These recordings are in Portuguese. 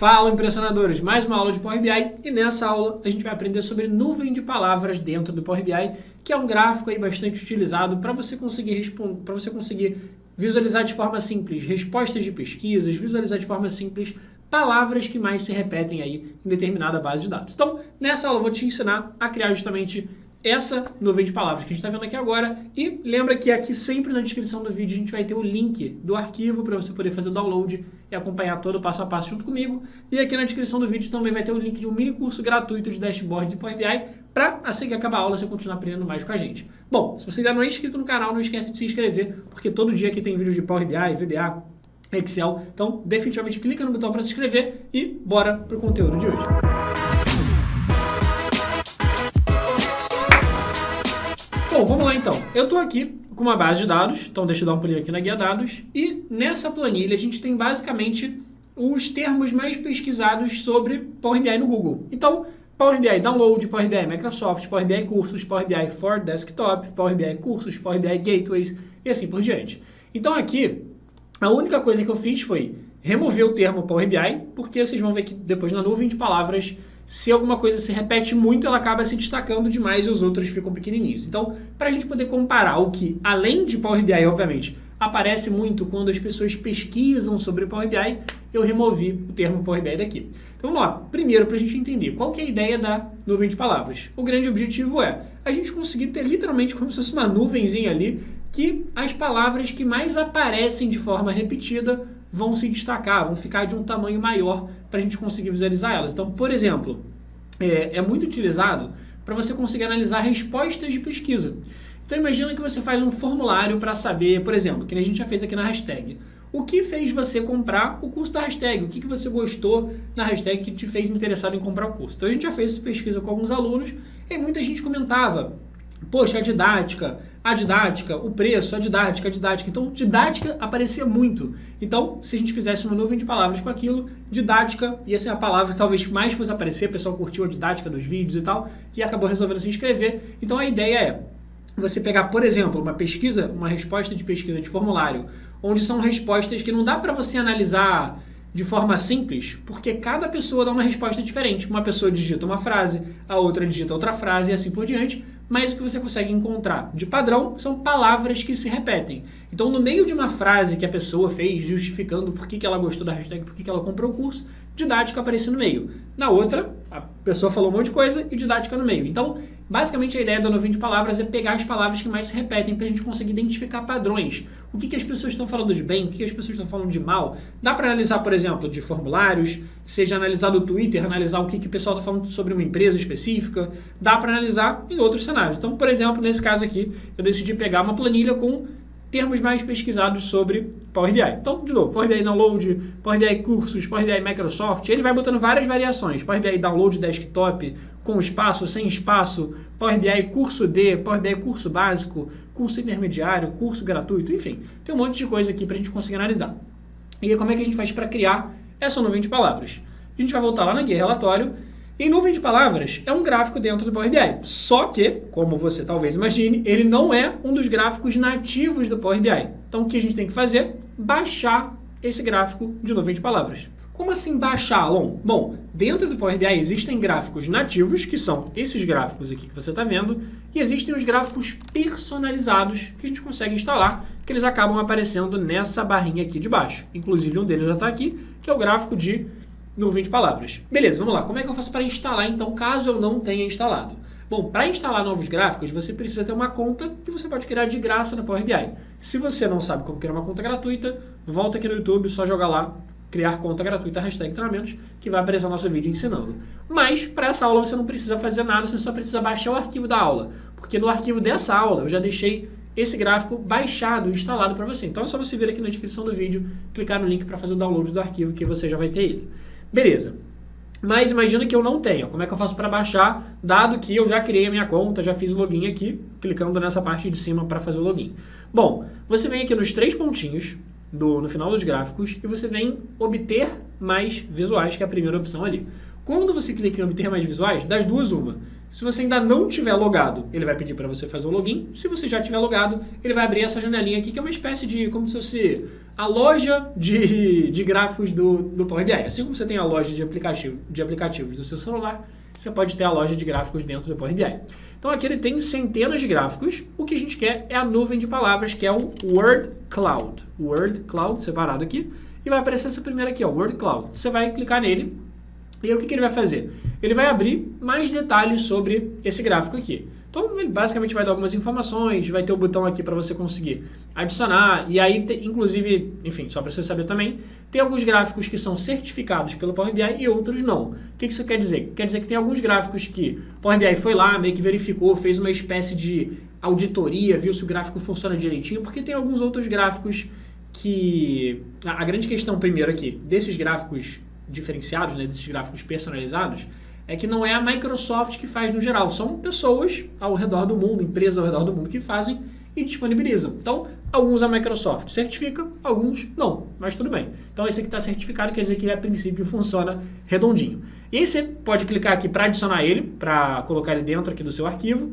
Fala, impressionadores! Mais uma aula de Power BI e nessa aula a gente vai aprender sobre nuvem de palavras dentro do Power BI, que é um gráfico aí bastante utilizado para você conseguir visualizar de forma simples respostas de pesquisas, visualizar de forma simples palavras que mais se repetem aí em determinada base de dados. Então, nessa aula eu vou te ensinar a criar justamente essa nuvem de palavras que a gente está vendo aqui agora. E lembra que aqui sempre na descrição do vídeo a gente vai ter o link do arquivo para você poder fazer o download e acompanhar todo o passo a passo junto comigo. E aqui na descrição do vídeo também vai ter o link de um mini curso gratuito de dashboards e Power BI para, assim que acabar a aula, você continuar aprendendo mais com a gente. Bom, se você ainda não é inscrito no canal, não esquece de se inscrever, porque todo dia aqui tem vídeo de Power BI, VBA, Excel. Então, definitivamente clica no botão para se inscrever e bora para o conteúdo de hoje. Bom, vamos lá então. Eu estou aqui com uma base de dados, então deixa eu dar um pulinho aqui na guia dados, e nessa planilha a gente tem basicamente os termos mais pesquisados sobre Power BI no Google. Então, Power BI Download, Power BI Microsoft, Power BI Cursos, Power BI for Desktop, Power BI Cursos, Power BI Gateways e assim por diante. Então aqui, a única coisa que eu fiz foi remover o termo Power BI, porque vocês vão ver que depois na nuvem de palavras, se alguma coisa se repete muito, ela acaba se destacando demais e os outros ficam pequenininhos. Então, para a gente poder comparar o que, além de Power BI, obviamente, aparece muito quando as pessoas pesquisam sobre Power BI, eu removi o termo Power BI daqui. Então, vamos lá. Primeiro, para a gente entender qual que é a ideia da nuvem de palavras. O grande objetivo é a gente conseguir ter literalmente como se fosse uma nuvenzinha ali, que as palavras que mais aparecem de forma repetida vão se destacar, vão ficar de um tamanho maior para a gente conseguir visualizar elas. Então, por exemplo, é muito utilizado para você conseguir analisar respostas de pesquisa. Então, imagina que você faz um formulário para saber, por exemplo, que a gente já fez aqui na hashtag, o que fez você comprar o curso da hashtag, o que você gostou na hashtag que te fez interessado em comprar o curso. Então, a gente já fez essa pesquisa com alguns alunos e muita gente comentava, poxa, a didática, o preço, a didática. Então, didática aparecia muito. Então, se a gente fizesse uma nuvem de palavras com aquilo, didática ia ser a palavra que talvez mais fosse aparecer, o pessoal curtiu a didática dos vídeos e tal, e acabou resolvendo se inscrever. Então, a ideia é você pegar, por exemplo, uma resposta de pesquisa de formulário, onde são respostas que não dá para você analisar de forma simples, porque cada pessoa dá uma resposta diferente. Uma pessoa digita uma frase, a outra digita outra frase e assim por diante, mas o que você consegue encontrar de padrão são palavras que se repetem. Então, no meio de uma frase que a pessoa fez justificando por que ela gostou da hashtag, por que ela comprou o curso, didática aparece no meio. Na outra, a pessoa falou um monte de coisa e didática no meio. Então, basicamente a ideia da nuvem de palavras é pegar as palavras que mais se repetem para a gente conseguir identificar padrões. O que as pessoas estão falando de bem, o que as pessoas estão falando de mal. Dá para analisar, por exemplo, de formulários, seja analisar do Twitter, analisar o que o pessoal está falando sobre uma empresa específica. Dá para analisar em outros cenários. Então, por exemplo, nesse caso aqui, eu decidi pegar uma planilha com termos mais pesquisados sobre Power BI. Então, de novo, Power BI Download, Power BI Cursos, Power BI Microsoft, ele vai botando várias variações. Power BI Download Desktop, com espaço, sem espaço, Power BI Curso D, Power BI Curso Básico, Curso Intermediário, Curso Gratuito, enfim. Tem um monte de coisa aqui para a gente conseguir analisar. E aí, como é que a gente faz para criar essa nuvem de palavras? A gente vai voltar lá na guia relatório. Em nuvem de palavras, é um gráfico dentro do Power BI. Só que, como você talvez imagine, ele não é um dos gráficos nativos do Power BI. Então, o que a gente tem que fazer? Baixar esse gráfico de nuvem de palavras. Como assim baixar, Alon? Bom, dentro do Power BI existem gráficos nativos, que são esses gráficos aqui que você está vendo, e existem os gráficos personalizados que a gente consegue instalar, que eles acabam aparecendo nessa barrinha aqui de baixo. Inclusive, um deles já está aqui, que é o gráfico de nuvem de palavras. Beleza, vamos lá. Como é que eu faço para instalar, então, caso eu não tenha instalado? Bom, para instalar novos gráficos, você precisa ter uma conta que você pode criar de graça no Power BI. Se você não sabe como criar uma conta gratuita, volta aqui no YouTube, só jogar lá, criar conta gratuita, hashtag treinamentos, que vai aparecer o nosso vídeo ensinando. Mas, para essa aula, você não precisa fazer nada, você só precisa baixar o arquivo da aula. Porque no arquivo dessa aula, eu já deixei esse gráfico baixado, instalado para você. Então, é só você vir aqui na descrição do vídeo, clicar no link para fazer o download do arquivo, que você já vai ter ele. Beleza, mas imagina que eu não tenho. Como é que eu faço para baixar, dado que eu já criei a minha conta, já fiz o login aqui, clicando nessa parte de cima para fazer o login. Bom, você vem aqui nos 3 pontinhos no final dos gráficos e você vem obter mais visuais, que é a primeira opção ali. Quando você clica em obter mais visuais, das duas uma. Se você ainda não tiver logado, ele vai pedir para você fazer o login. Se você já tiver logado, ele vai abrir essa janelinha aqui, que é uma espécie de, como se fosse a loja de gráficos do Power BI. Assim como você tem a loja de aplicativos do seu celular, você pode ter a loja de gráficos dentro do Power BI. Então aqui ele tem centenas de gráficos. O que a gente quer é a nuvem de palavras, que é o Word Cloud. Word Cloud, separado aqui. E vai aparecer essa primeira aqui, ó, Word Cloud. Você vai clicar nele. E aí o que ele vai fazer? Ele vai abrir mais detalhes sobre esse gráfico aqui. Então ele basicamente vai dar algumas informações, vai ter o botão aqui para você conseguir adicionar, e aí inclusive, enfim, só para você saber também, tem alguns gráficos que são certificados pelo Power BI e outros não. O que isso quer dizer? Quer dizer que tem alguns gráficos que o Power BI foi lá, meio que verificou, fez uma espécie de auditoria, viu se o gráfico funciona direitinho, porque tem alguns outros gráficos que... A grande questão primeiro aqui, desses gráficos diferenciados, né, desses gráficos personalizados, é que não é a Microsoft que faz no geral, são pessoas ao redor do mundo, empresas ao redor do mundo que fazem e disponibilizam. Então, alguns a Microsoft certifica, alguns não, mas tudo bem. Então, esse aqui está certificado, quer dizer que ele, a princípio, funciona redondinho. E aí você pode clicar aqui para adicionar ele, para colocar ele dentro aqui do seu arquivo,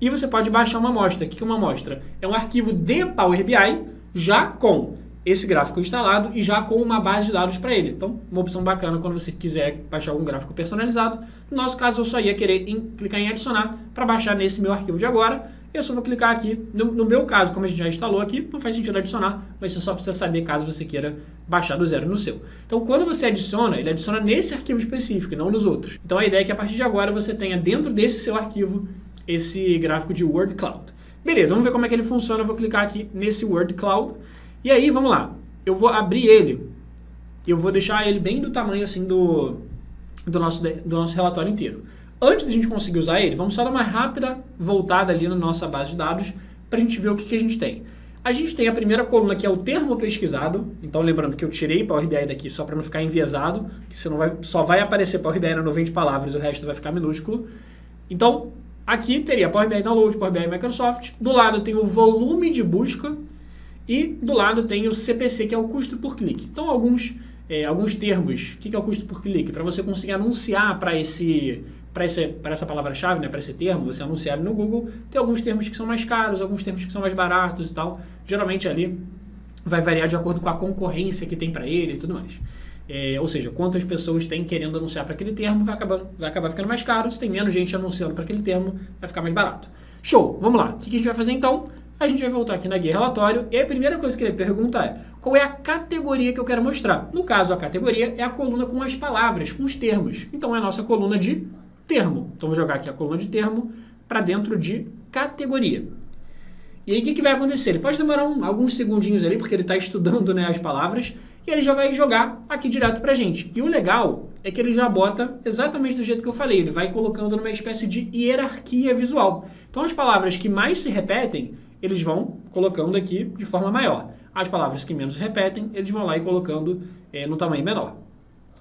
e você pode baixar uma amostra. O que é uma amostra? É um arquivo de Power BI, já com esse gráfico instalado e já com uma base de dados para ele. Então, uma opção bacana quando você quiser baixar algum gráfico personalizado. No nosso caso, eu só ia querer clicar em adicionar para baixar nesse meu arquivo de agora. Eu só vou clicar aqui. No meu caso, como a gente já instalou aqui, não faz sentido adicionar, mas você só precisa saber caso você queira baixar do zero no seu. Então, quando você adiciona, ele adiciona nesse arquivo específico e não nos outros. Então, a ideia é que a partir de agora você tenha dentro desse seu arquivo esse gráfico de Word Cloud. Beleza, vamos ver como é que ele funciona. Eu vou clicar aqui nesse Word Cloud. E aí, vamos lá, eu vou abrir ele, eu vou deixar ele bem do tamanho assim do nosso relatório inteiro. Antes de a gente conseguir usar ele, vamos só dar uma rápida voltada ali na nossa base de dados para a gente ver o que a gente tem. A gente tem a primeira coluna que é o termo pesquisado, então lembrando que eu tirei Power BI daqui só para não ficar enviesado, que só vai aparecer Power BI na nuvem de palavras, o resto vai ficar minúsculo. Então, aqui teria Power BI Download, Power BI Microsoft, do lado tem o volume de busca, e do lado tem o CPC, que é o custo por clique. Então, alguns termos. O que é o custo por clique? Para você conseguir anunciar para essa palavra-chave, né, para esse termo, você anunciar no Google, tem alguns termos que são mais caros, alguns termos que são mais baratos e tal. Geralmente ali vai variar de acordo com a concorrência que tem para ele e tudo mais. Ou seja, quantas pessoas tem querendo anunciar para aquele termo, vai acabar ficando mais caro. Se tem menos gente anunciando para aquele termo, vai ficar mais barato. Show! Vamos lá. O que a gente vai fazer então? A gente vai voltar aqui na guia relatório e a primeira coisa que ele pergunta é qual é a categoria que eu quero mostrar. No caso, a categoria é a coluna com as palavras, com os termos. Então, é a nossa coluna de termo. Então, vou jogar aqui a coluna de termo para dentro de categoria. E aí, o que vai acontecer? Ele pode demorar alguns segundinhos ali, porque ele está estudando, né, as palavras, e ele já vai jogar aqui direto para a gente. E o legal é que ele já bota exatamente do jeito que eu falei. Ele vai colocando numa espécie de hierarquia visual. Então, as palavras que mais se repetem, eles vão colocando aqui de forma maior. As palavras que menos repetem, eles vão lá e colocando no tamanho menor.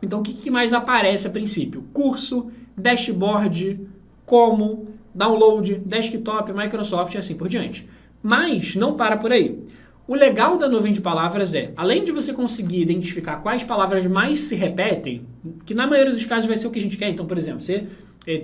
Então, o que mais aparece a princípio? Curso, dashboard, como, download, desktop, Microsoft e assim por diante. Mas não para por aí. O legal da nuvem de palavras é, além de você conseguir identificar quais palavras mais se repetem, que na maioria dos casos vai ser o que a gente quer. Então, por exemplo, você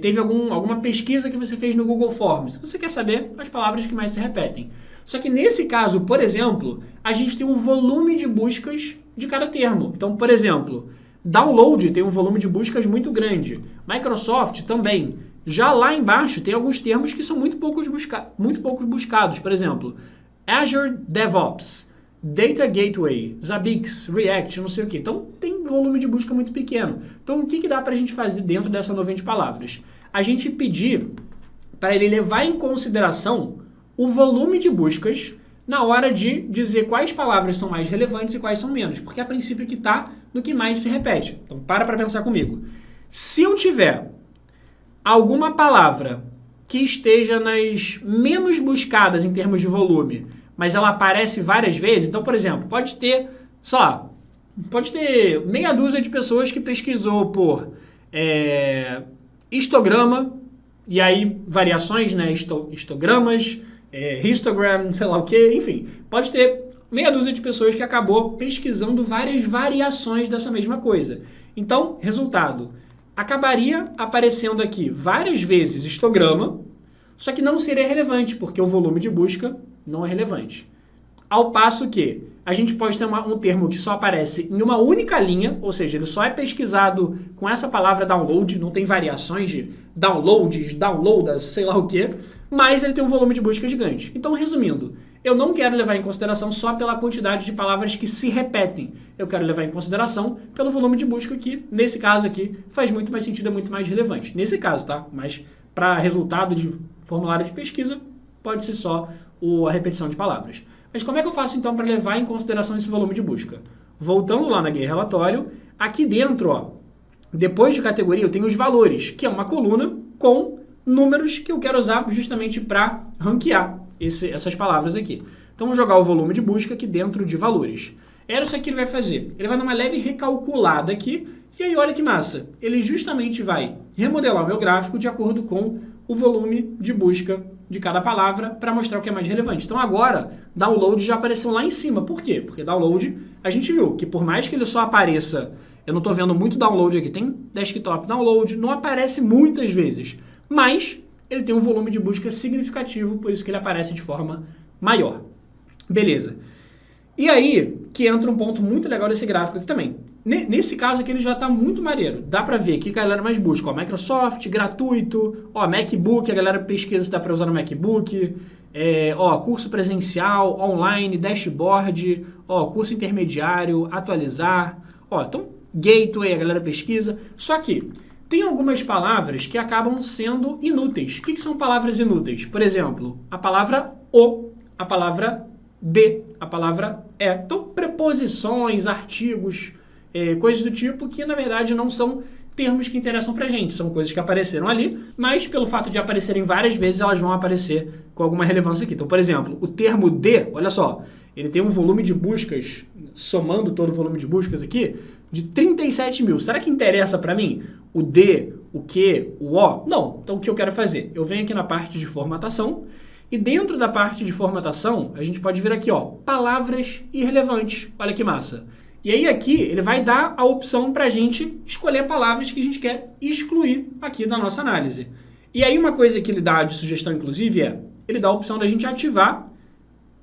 teve alguma pesquisa que você fez no Google Forms. Você quer saber as palavras que mais se repetem. Só que nesse caso, por exemplo, a gente tem um volume de buscas de cada termo. Então, por exemplo, download tem um volume de buscas muito grande. Microsoft também. Já lá embaixo tem alguns termos que são muito poucos buscados. Por exemplo, Azure DevOps, Data Gateway, Zabbix, React, não sei o que. Então, tem volume de busca muito pequeno. Então, o que dá para a gente fazer dentro dessa nuvem de palavras? A gente pedir para ele levar em consideração o volume de buscas na hora de dizer quais palavras são mais relevantes e quais são menos. Porque, a princípio, aqui está no que mais se repete. Então, para pensar comigo. Se eu tiver alguma palavra que esteja nas menos buscadas em termos de volume, mas ela aparece várias vezes, então, por exemplo, pode ter meia dúzia de pessoas que pesquisou por histograma, e aí variações, né, histogramas, histogram, sei lá o que, enfim, pode ter meia dúzia de pessoas que acabou pesquisando várias variações dessa mesma coisa. Então, resultado, acabaria aparecendo aqui várias vezes histograma, só que não seria relevante, porque o volume de busca não é relevante. Ao passo que a gente pode ter um termo que só aparece em uma única linha, ou seja, ele só é pesquisado com essa palavra download, não tem variações de downloads, downloadas, sei lá o que, mas ele tem um volume de busca gigante. Então, resumindo, eu não quero levar em consideração só pela quantidade de palavras que se repetem. Eu quero levar em consideração pelo volume de busca que, nesse caso aqui, faz muito mais sentido, é muito mais relevante. Nesse caso, tá? Mas para resultado de formulário de pesquisa, pode ser só a repetição de palavras. Mas como é que eu faço, então, para levar em consideração esse volume de busca? Voltando lá na guia relatório, aqui dentro, ó, depois de categoria, eu tenho os valores, que é uma coluna com números que eu quero usar justamente para ranquear essas palavras aqui. Então, vou jogar o volume de busca aqui dentro de valores. Era isso que ele vai fazer. Ele vai dar uma leve recalculada aqui, e aí olha que massa. Ele justamente vai remodelar o meu gráfico de acordo com o volume de busca de cada palavra para mostrar o que é mais relevante. Então agora, download já apareceu lá em cima. Por quê? Porque download, a gente viu que por mais que ele só apareça, eu não estou vendo muito download aqui, tem desktop download, não aparece muitas vezes, mas ele tem um volume de busca significativo, por isso que ele aparece de forma maior. Beleza. E aí que entra um ponto muito legal desse gráfico aqui também. Nesse caso aqui ele já está muito maneiro. Dá para ver que a galera mais busca. Ó, Microsoft, gratuito. Ó, MacBook, a galera pesquisa se dá para usar no MacBook. Ó, curso presencial, online, dashboard. Ó, curso intermediário, atualizar. Ó, então, gateway, a galera pesquisa. Só que tem algumas palavras que acabam sendo inúteis. O que são palavras inúteis? Por exemplo, a palavra o, a palavra de, a palavra é. Então, preposições, artigos, coisas do tipo que, na verdade, não são termos que interessam pra gente. São coisas que apareceram ali, mas pelo fato de aparecerem várias vezes, elas vão aparecer com alguma relevância aqui. Então, por exemplo, o termo de, olha só, ele tem um volume de buscas, somando todo o volume de buscas aqui, de 37 mil. Será que interessa pra mim o de, o que, o o? Não. Então, o que eu quero fazer? Eu venho aqui na parte de formatação, e dentro da parte de formatação, a gente pode vir aqui, ó, palavras irrelevantes. Olha que massa. E aí aqui ele vai dar a opção para a gente escolher palavras que a gente quer excluir aqui da nossa análise. E aí uma coisa que ele dá de sugestão, inclusive, ele dá a opção da gente ativar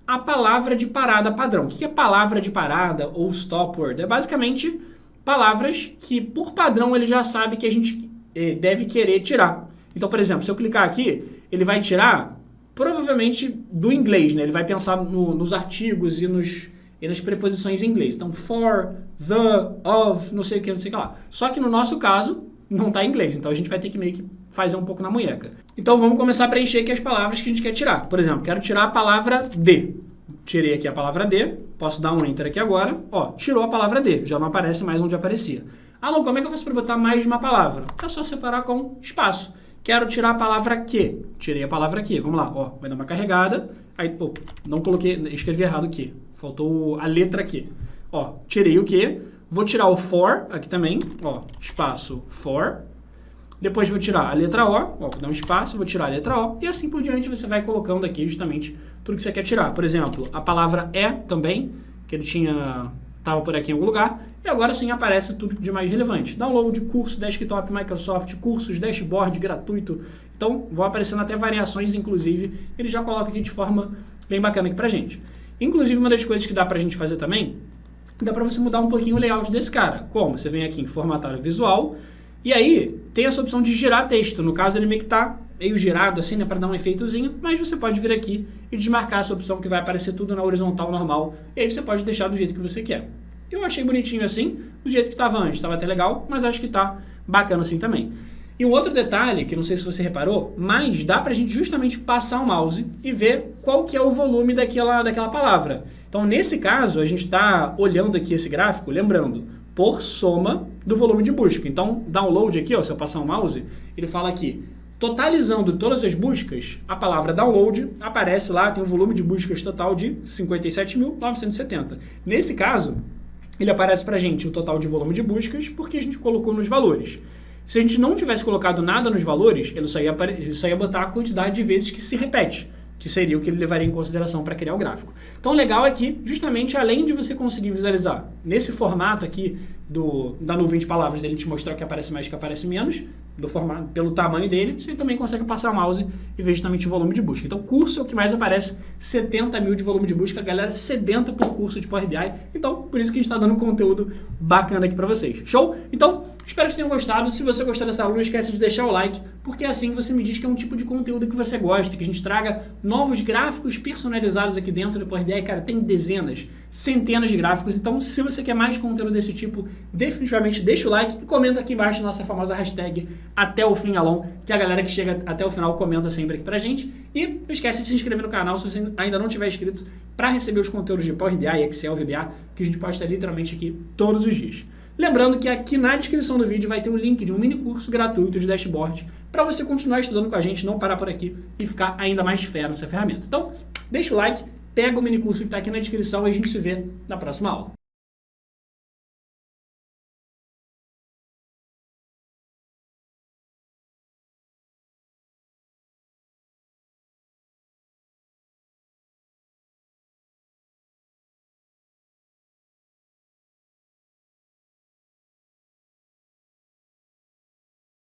a palavra de parada padrão. O que é palavra de parada ou stop word? É basicamente palavras que, por padrão, ele já sabe que a gente deve querer tirar. Então, por exemplo, se eu clicar aqui, ele vai tirar provavelmente do inglês, né? Ele vai pensar nos artigos e nas preposições em inglês. Então, for, the, of, não sei o que, não sei o que lá. Só que no nosso caso, não está em inglês. Então, a gente vai ter que meio que fazer um pouco na munheca. Então, vamos começar a preencher aqui as palavras que a gente quer tirar. Por exemplo, quero tirar a palavra de. Tirei aqui a palavra de. Posso dar um enter aqui agora. Ó, tirou a palavra de. Já não aparece mais onde aparecia. Ah, não, como é que eu faço para botar mais de uma palavra? É só separar com espaço. Quero tirar a palavra que. Tirei a palavra que. Vamos lá, ó. Vai dar uma carregada. Aí, não coloquei, escrevi errado aqui. Faltou a letra aqui. Ó, tirei o que. Vou tirar o for aqui também. Ó, espaço for. Depois vou tirar a letra O. Ó, vou dar um espaço, vou tirar a letra O. E assim por diante você vai colocando aqui justamente tudo que você quer tirar. Por exemplo, a palavra é também, que ele estava por aqui em algum lugar. E agora sim aparece tudo de mais relevante. Download, curso, desktop, Microsoft, cursos, dashboard, gratuito. Então, vão aparecendo até variações, inclusive. Ele já coloca aqui de forma bem bacana aqui pra gente. Inclusive, uma das coisas que dá pra gente fazer também, dá pra você mudar um pouquinho o layout desse cara. Como? Você vem aqui em formatar visual, e aí tem essa opção de girar texto. No caso, ele meio que tá meio girado assim, né, pra dar um efeitozinho, mas você pode vir aqui e desmarcar essa opção que vai aparecer tudo na horizontal normal, e aí você pode deixar do jeito que você quer. Eu achei bonitinho assim, do jeito que estava antes. Estava até legal, mas acho que tá bacana assim também. E um outro detalhe, que não sei se você reparou, mas dá pra gente justamente passar o mouse e ver qual que é o volume daquela palavra. Então, nesse caso, a gente está olhando aqui esse gráfico, lembrando, por soma do volume de busca. Então, download aqui, ó, se eu passar o mouse, ele fala aqui, totalizando todas as buscas, a palavra download aparece lá, tem um volume de buscas total de 57.970. Nesse caso, ele aparece pra gente o total de volume de buscas porque a gente colocou nos valores. Se a gente não tivesse colocado nada nos valores, ele só ia botar a quantidade de vezes que se repete, que seria o que ele levaria em consideração para criar o gráfico. Então, o legal é que, justamente, além de você conseguir visualizar nesse formato aqui da nuvem de palavras dele te mostrar o que aparece mais e o que aparece menos, pelo tamanho dele, você também consegue passar o mouse e ver justamente o volume de busca. Então, curso é o que mais aparece, 70 mil de volume de busca, a galera sedenta por curso de Power BI. Então, por isso que a gente está dando conteúdo bacana aqui para vocês. Show? Então, espero que vocês tenham gostado. Se você gostou dessa aula, não esquece de deixar o like, porque assim você me diz que é um tipo de conteúdo que você gosta, que a gente traga novos gráficos personalizados aqui dentro do Power BI. Cara, tem dezenas, centenas de gráficos. Então, se você quer mais conteúdo desse tipo, definitivamente deixa o like e comenta aqui embaixo a nossa famosa hashtag até o fim Alon, que a galera que chega até o final comenta sempre aqui pra gente. E não esquece de se inscrever no canal se você ainda não tiver inscrito para receber os conteúdos de Power BI, Excel, VBA, que a gente posta literalmente aqui todos os dias. Lembrando que aqui na descrição do vídeo vai ter o link de um mini curso gratuito de dashboard para você continuar estudando com a gente, não parar por aqui e ficar ainda mais fera nessa ferramenta. Então, deixa o like, pega o mini curso que está aqui na descrição e a gente se vê na próxima aula.